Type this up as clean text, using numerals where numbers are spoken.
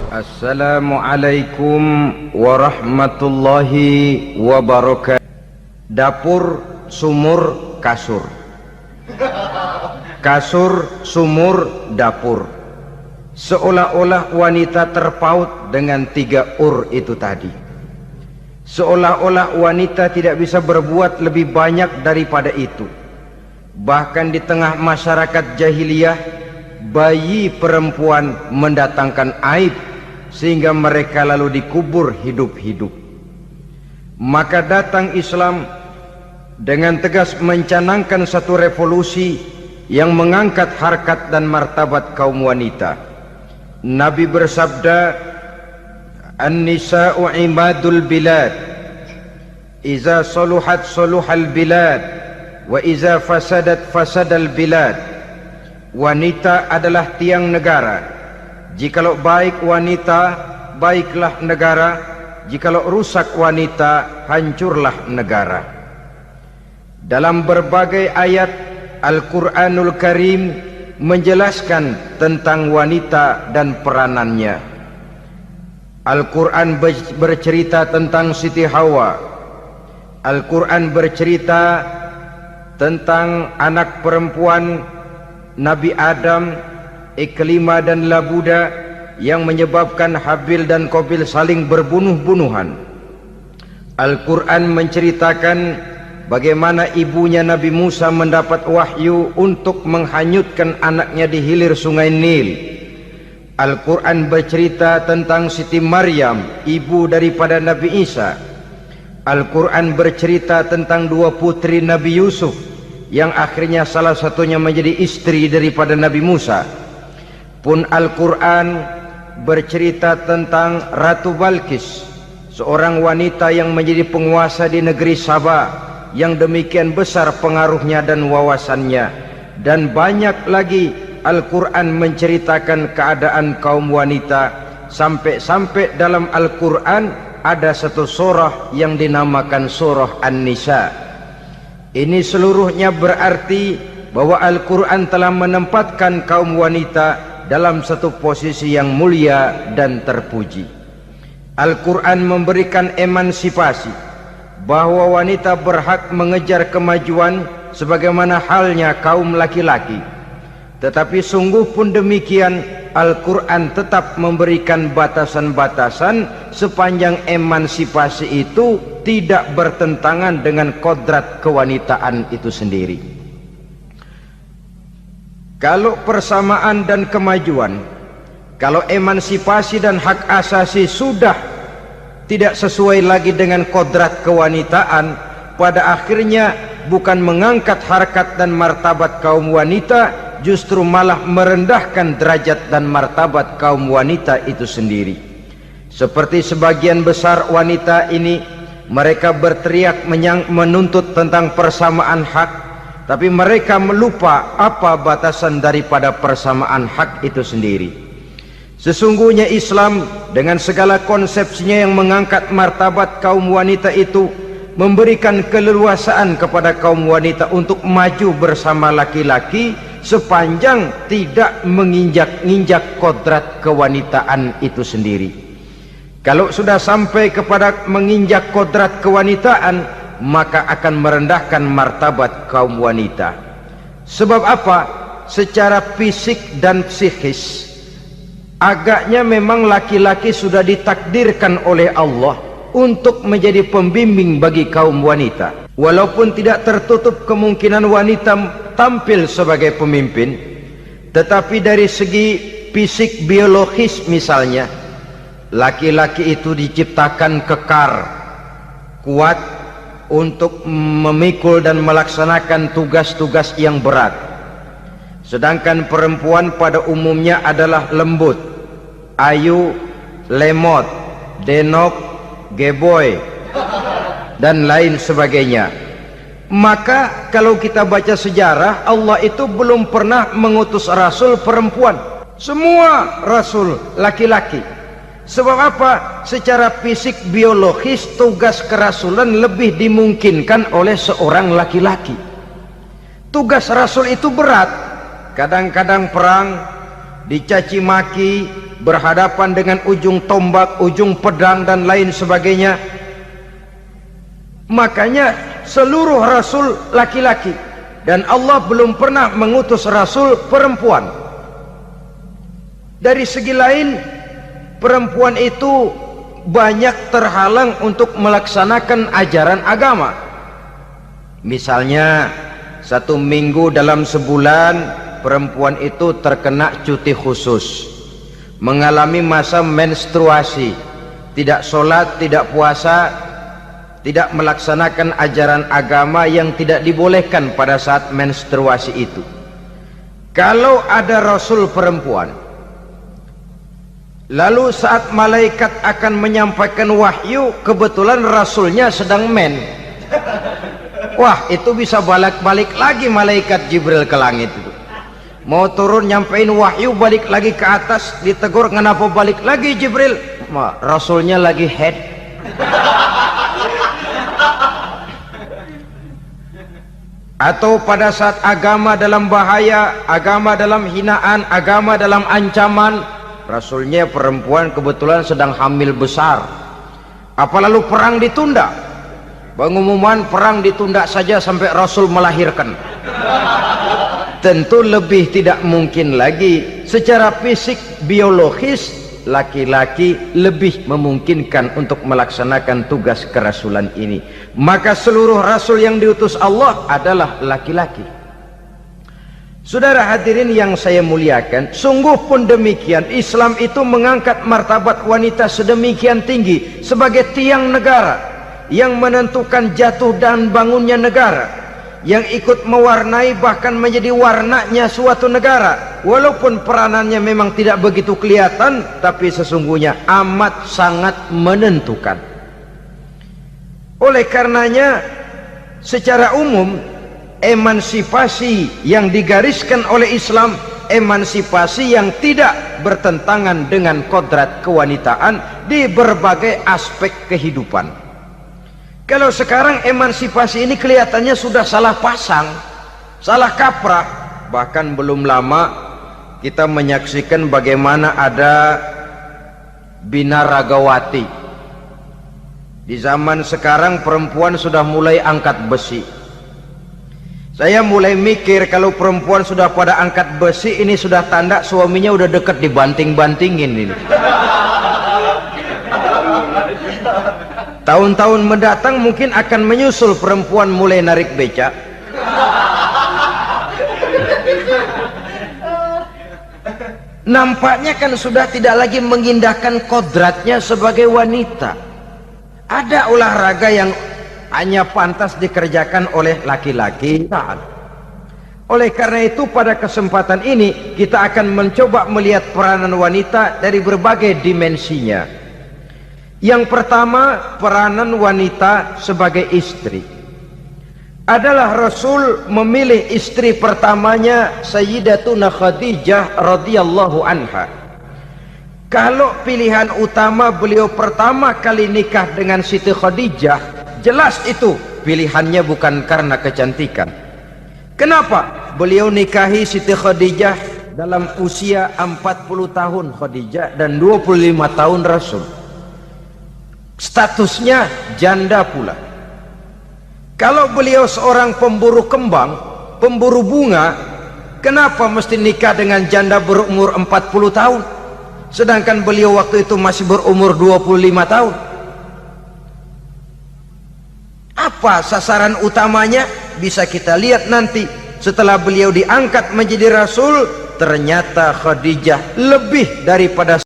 Assalamualaikum warahmatullahi wabarakatuh. Dapur, sumur, kasur. Kasur, sumur, dapur. Seolah-olah wanita terpaut dengan 3 itu tadi. Seolah-olah wanita tidak bisa berbuat lebih banyak daripada itu. Bahkan di tengah masyarakat jahiliyah, bayi perempuan mendatangkan aib sehingga mereka lalu dikubur hidup-hidup. Maka datang Islam dengan tegas mencanangkan satu revolusi yang mengangkat harkat dan martabat kaum wanita. Nabi bersabda, "An-nisa'u imadul bilad, iza saluhat saluhal bilad, wa iza fasadat fasadal bilad." Wanita adalah tiang negara. Jikalau baik wanita, baiklah negara. Jikalau rusak wanita, hancurlah negara. Dalam berbagai ayat Al-Quranul Karim menjelaskan tentang wanita dan peranannya. Al-Quran bercerita tentang Siti Hawa. Al-Quran bercerita tentang anak perempuan Nabi Adam, Iklimah dan Labuda, yang menyebabkan Habil dan Qabil saling berbunuh-bunuhan. Al-Quran menceritakan bagaimana ibunya Nabi Musa mendapat wahyu untuk menghanyutkan anaknya di hilir sungai Nil. Al-Quran bercerita tentang Siti Maryam, ibu daripada Nabi Isa. Al-Quran bercerita tentang 2 putri Nabi Yusuf, yang akhirnya salah satunya menjadi istri daripada Nabi Musa. Pun Al-Quran bercerita tentang Ratu Balqis, seorang wanita yang menjadi penguasa di negeri Sabah, yang demikian besar pengaruhnya dan wawasannya. Dan banyak lagi Al-Quran menceritakan keadaan kaum wanita, sampai-sampai dalam Al-Quran ada satu surah yang dinamakan surah An-Nisa. Ini seluruhnya berarti bahwa Al-Quran telah menempatkan kaum wanita dalam satu posisi yang mulia dan terpuji. Al-Quran memberikan emansipasi, bahwa wanita berhak mengejar kemajuan sebagaimana halnya kaum laki-laki. Tetapi sungguh pun demikian, Al-Quran tetap memberikan batasan-batasan sepanjang emansipasi itu tidak bertentangan dengan kodrat kewanitaan itu sendiri. Kalau persamaan dan kemajuan, kalau emansipasi dan hak asasi sudah tidak sesuai lagi dengan kodrat kewanitaan, pada akhirnya bukan mengangkat harkat dan martabat kaum wanita, justru malah merendahkan derajat dan martabat kaum wanita itu sendiri. Seperti sebagian besar wanita ini, mereka berteriak menuntut tentang persamaan hak, tapi mereka melupa apa batasan daripada persamaan hak itu sendiri. Sesungguhnya Islam dengan segala konsepsinya yang mengangkat martabat kaum wanita itu, memberikan keleluasaan kepada kaum wanita untuk maju bersama laki-laki sepanjang tidak menginjak-injak kodrat kewanitaan itu sendiri. Kalau sudah sampai kepada menginjak kodrat kewanitaan, maka akan merendahkan martabat kaum wanita. Sebab apa? Secara fisik dan psikis, agaknya memang laki-laki sudah ditakdirkan oleh Allah untuk menjadi pembimbing bagi kaum wanita. Walaupun tidak tertutup kemungkinan wanita tampil sebagai pemimpin, tetapi dari segi fisik biologis misalnya, laki-laki itu diciptakan kekar, kuat untuk memikul dan melaksanakan tugas-tugas yang berat. Sedangkan perempuan pada umumnya adalah lembut, ayu, lemot, denok, geboy, dan lain sebagainya. Maka kalau kita baca sejarah, Allah itu belum pernah mengutus rasul perempuan. Semua rasul laki-laki. Sebab apa? Secara fisik biologis tugas kerasulan lebih dimungkinkan oleh seorang laki-laki. Tugas rasul itu berat. Kadang-kadang perang, dicaci maki, berhadapan dengan ujung tombak, ujung pedang dan lain sebagainya. Makanya seluruh rasul laki-laki, dan Allah belum pernah mengutus rasul perempuan. Dari segi lain, perempuan itu banyak terhalang untuk melaksanakan ajaran agama. Misalnya 1 minggu dalam sebulan perempuan itu terkena cuti khusus, mengalami masa menstruasi, tidak sholat, tidak puasa, tidak melaksanakan ajaran agama yang tidak dibolehkan pada saat menstruasi itu. Kalau ada rasul perempuan, lalu saat malaikat akan menyampaikan wahyu, kebetulan rasulnya sedang wah, itu bisa balik-balik lagi malaikat Jibril ke langit itu. Mau turun nyampein wahyu, balik lagi ke atas, ditegur, kenapa balik lagi Jibril? Rasulnya lagi head. Atau pada saat agama dalam bahaya, agama dalam hinaan, agama dalam ancaman, rasulnya perempuan kebetulan sedang hamil besar. Apa lalu perang ditunda? Pengumuman perang ditunda saja sampai rasul melahirkan. Tentu lebih tidak mungkin lagi. Secara fisik biologis, laki-laki lebih memungkinkan untuk melaksanakan tugas kerasulan ini. Maka seluruh rasul yang diutus Allah adalah laki-laki. Saudara hadirin yang saya muliakan, sungguh pun demikian, Islam itu mengangkat martabat wanita sedemikian tinggi sebagai tiang negara yang menentukan jatuh dan bangunnya negara, yang ikut mewarnai bahkan menjadi warnanya suatu negara. Walaupun peranannya memang tidak begitu kelihatan, tapi sesungguhnya amat sangat menentukan. Oleh karenanya, secara umum emansipasi yang digariskan oleh Islam, emansipasi yang tidak bertentangan dengan kodrat kewanitaan di berbagai aspek kehidupan. Kalau sekarang emansipasi ini kelihatannya sudah salah pasang, salah kaprah. Bahkan belum lama kita menyaksikan bagaimana ada binaragawati. Di zaman sekarang perempuan sudah mulai angkat besi. Saya mulai mikir kalau perempuan sudah pada angkat besi, ini sudah tanda suaminya udah deket dibanting-bantingin ini. Tahun-tahun mendatang mungkin akan menyusul perempuan mulai narik becak. Nampaknya kan sudah tidak lagi mengindahkan kodratnya sebagai wanita. Ada olahraga yang hanya pantas dikerjakan oleh laki-laki. Oleh karena itu pada kesempatan ini kita akan mencoba melihat peranan wanita dari berbagai dimensinya. Yang pertama, peranan wanita sebagai istri. Adalah Rasul memilih istri pertamanya Sayyidatuna Khadijah radhiyallahu anha. Kalau pilihan utama beliau pertama kali nikah dengan Siti Khadijah, jelas itu pilihannya bukan karena kecantikan. Kenapa? Beliau nikahi Siti Khadijah dalam usia 40 tahun Khadijah dan 25 tahun Rasul. Statusnya janda pula. Kalau beliau seorang pemburu kembang, pemburu bunga, kenapa mesti nikah dengan janda berumur 40 tahun? Sedangkan beliau waktu itu masih berumur 25 tahun. Apa sasaran utamanya? Bisa kita lihat nanti. Setelah beliau diangkat menjadi Rasul, ternyata Khadijah lebih daripada